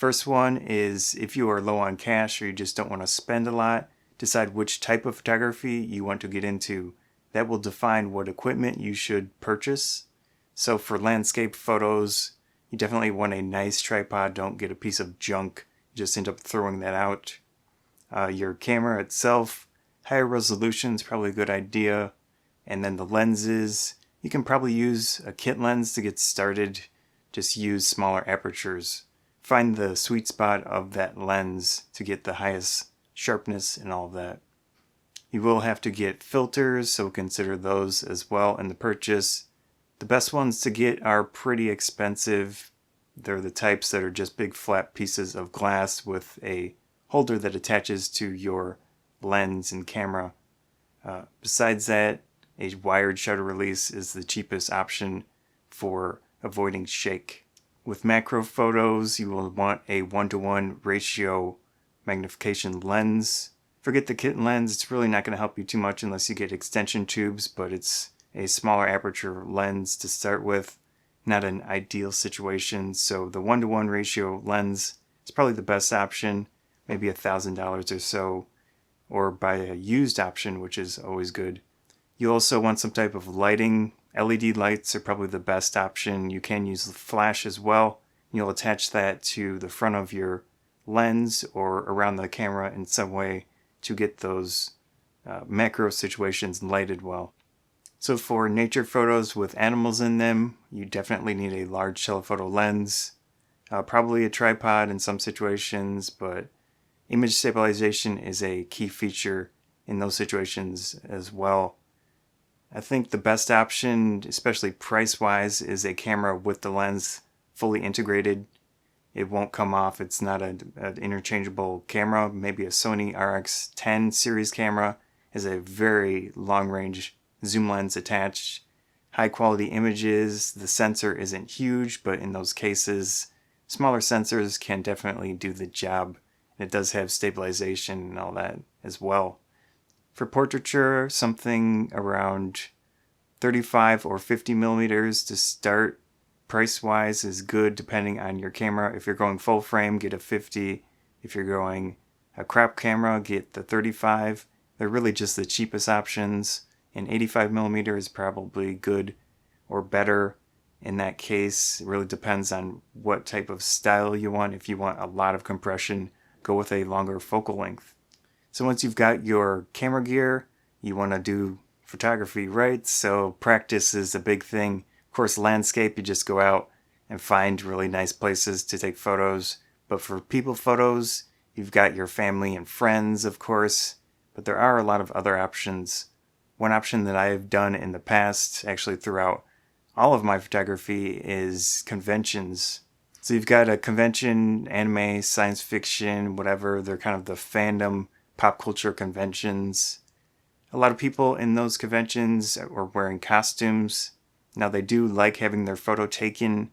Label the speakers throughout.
Speaker 1: First one is if you are low on cash or you just don't want to spend a lot, decide which type of photography you want to get into. That will define what equipment you should purchase. So for landscape photos, you definitely want a nice tripod. Don't get a piece of junk. Just end up throwing that out. Your camera itself, higher resolution is probably a good idea. And then the lenses, you can probably use a kit lens to get started. Just use smaller apertures. Find the sweet spot of that lens to get the highest sharpness and all of that. You will have to get filters, so consider those as well in the purchase. The best ones to get are pretty expensive. They're the types that are just big flat pieces of glass with a holder that attaches to your lens and camera. Besides that, a wired shutter release is the cheapest option for avoiding shake. With macro photos, you will want a 1:1 ratio magnification lens. Forget the kit lens, it's really not going to help you too much unless you get extension tubes, but it's a smaller aperture lens to start with, not an ideal situation. So the 1:1 ratio lens is probably the best option, maybe $1,000 or so, or buy a used option, which is always good. You also want some type of lighting. LED lights are probably the best option. You can use the flash as well. You'll attach that to the front of your lens or around the camera in some way to get those macro situations lighted well. So for nature photos with animals in them, you definitely need a large telephoto lens, probably a tripod in some situations, but image stabilization is a key feature in those situations as well. I think the best option, especially price-wise, is a camera with the lens fully integrated. It won't come off. It's not an interchangeable camera. Maybe a Sony RX10 series camera has a very long-range zoom lens attached. High-quality images. The sensor isn't huge, but in those cases, smaller sensors can definitely do the job. It does have stabilization and all that as well. For portraiture, something around 35 or 50 millimeters to start. Price-wise is good depending on your camera. If you're going full frame, get a 50. If you're going a crop camera, get the 35. They're really just the cheapest options. And 85 millimeter is probably good or better in that case. It really depends on what type of style you want. If you want a lot of compression, go with a longer focal length. So once you've got your camera gear, you want to do photography right, so practice is a big thing. Of course, landscape, you just go out and find really nice places to take photos. But for people photos, you've got your family and friends, of course, but there are a lot of other options. One option that I've done in the past, actually throughout all of my photography, is conventions. So you've got a convention, anime, science fiction, whatever, they're kind of the fandom pop culture conventions. A lot of people in those conventions are wearing costumes. Now they do like having their photo taken.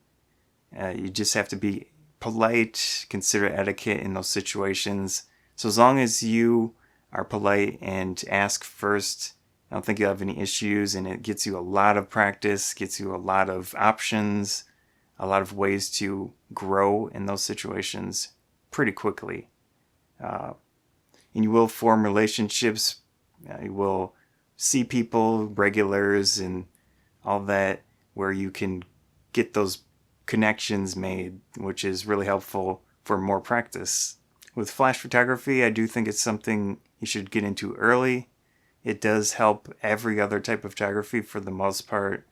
Speaker 1: You just have to be polite, consider etiquette in those situations. So as long as you are polite and ask first, I don't think you'll have any issues, and it gets you a lot of practice, gets you a lot of options, a lot of ways to grow in those situations pretty quickly. And you will form relationships. You will see people, regulars, and all that, where you can get those connections made, which is really helpful for more practice. With flash photography, I do think it's something you should get into early. It does help every other type of photography for the most part.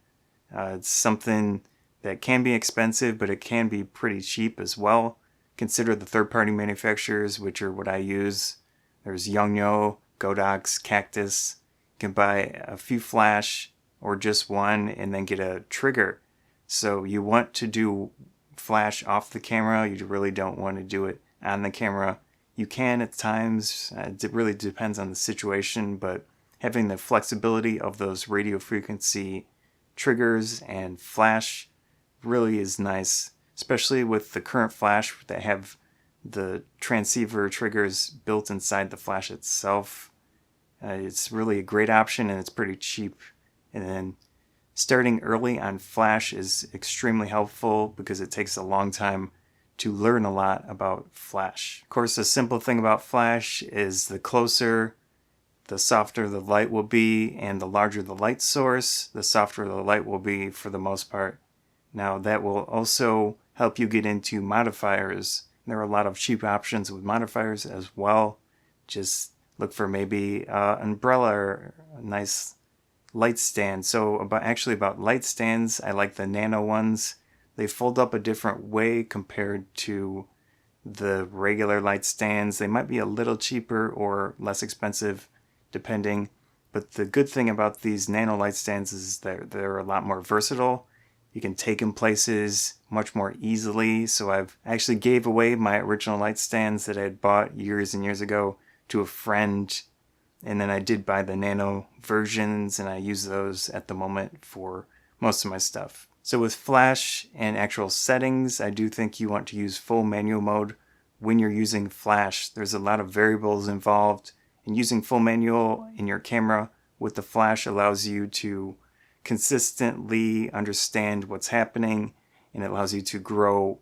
Speaker 1: It's something that can be expensive, but it can be pretty cheap as well. Consider the third-party manufacturers, which are what I use. There's Yongnuo, Godox, Cactus. You can buy a few flash or just one and then get a trigger. So you want to do flash off the camera. You really don't want to do it on the camera. You can at times. It really depends on the situation, but having the flexibility of those radio frequency triggers and flash really is nice, especially with the current flash that have the transceiver triggers built inside the flash itself. It's really a great option, and it's pretty cheap. And then starting early on flash is extremely helpful because it takes a long time to learn a lot about flash. Of course, the simple thing about flash is the closer, the softer the light will be, and the larger the light source, the softer the light will be for the most part. Now that will also help you get into modifiers. There are a lot of cheap options with modifiers as well. Just look for maybe an umbrella or a nice light stand. So about light stands, I like the nano ones. They fold up a different way compared to the regular light stands. They might be a little cheaper or less expensive depending. But the good thing about these nano light stands is that they're a lot more versatile. You can take them places much more easily. So I've actually gave away my original light stands that I had bought years and years ago to a friend. And then I did buy the nano versions, and I use those at the moment for most of my stuff. So with flash and actual settings, I do think you want to use full manual mode when you're using flash. There's a lot of variables involved, and using full manual in your camera with the flash allows you to consistently understand what's happening, and it allows you to grow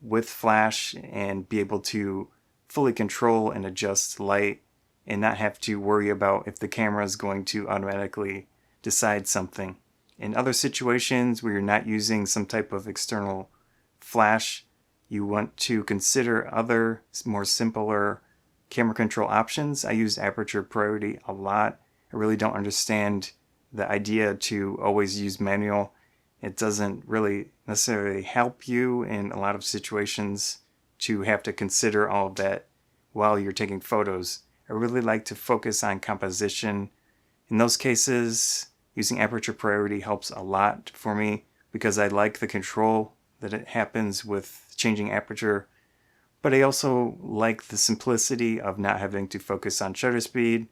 Speaker 1: with flash and be able to fully control and adjust light and not have to worry about if the camera is going to automatically decide something. In other situations where you're not using some type of external flash, you want to consider other more simpler camera control options. I use aperture priority a lot. I really don't understand the idea to always use manual. It doesn't really necessarily help you in a lot of situations to have to consider all of that while you're taking photos. I really like to focus on composition. In those cases, using aperture priority helps a lot for me because I like the control that it happens with changing aperture. But I also like the simplicity of not having to focus on shutter speed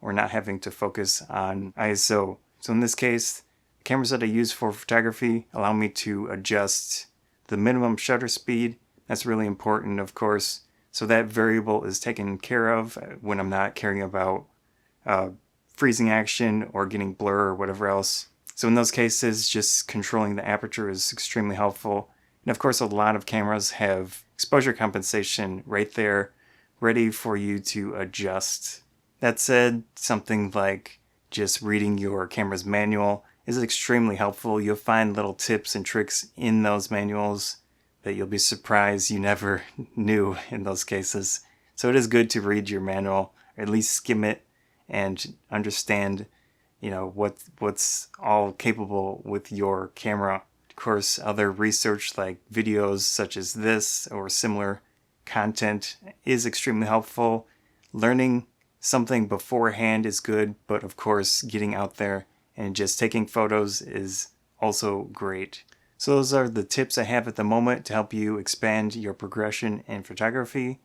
Speaker 1: or not having to focus on ISO. So in this case, the cameras that I use for photography allow me to adjust the minimum shutter speed. That's really important, of course. So that variable is taken care of when I'm not caring about freezing action or getting blur or whatever else. So in those cases, just controlling the aperture is extremely helpful. And of course, a lot of cameras have exposure compensation right there, ready for you to adjust. That said, something like just reading your camera's manual is extremely helpful. You'll find little tips and tricks in those manuals that you'll be surprised you never knew in those cases. So it is good to read your manual, or at least skim it and understand, what's all capable with your camera. Of course, other research like videos such as this or similar content is extremely helpful. Learning something beforehand is good, but of course, getting out there and just taking photos is also great. So those are the tips I have at the moment to help you expand your progression in photography.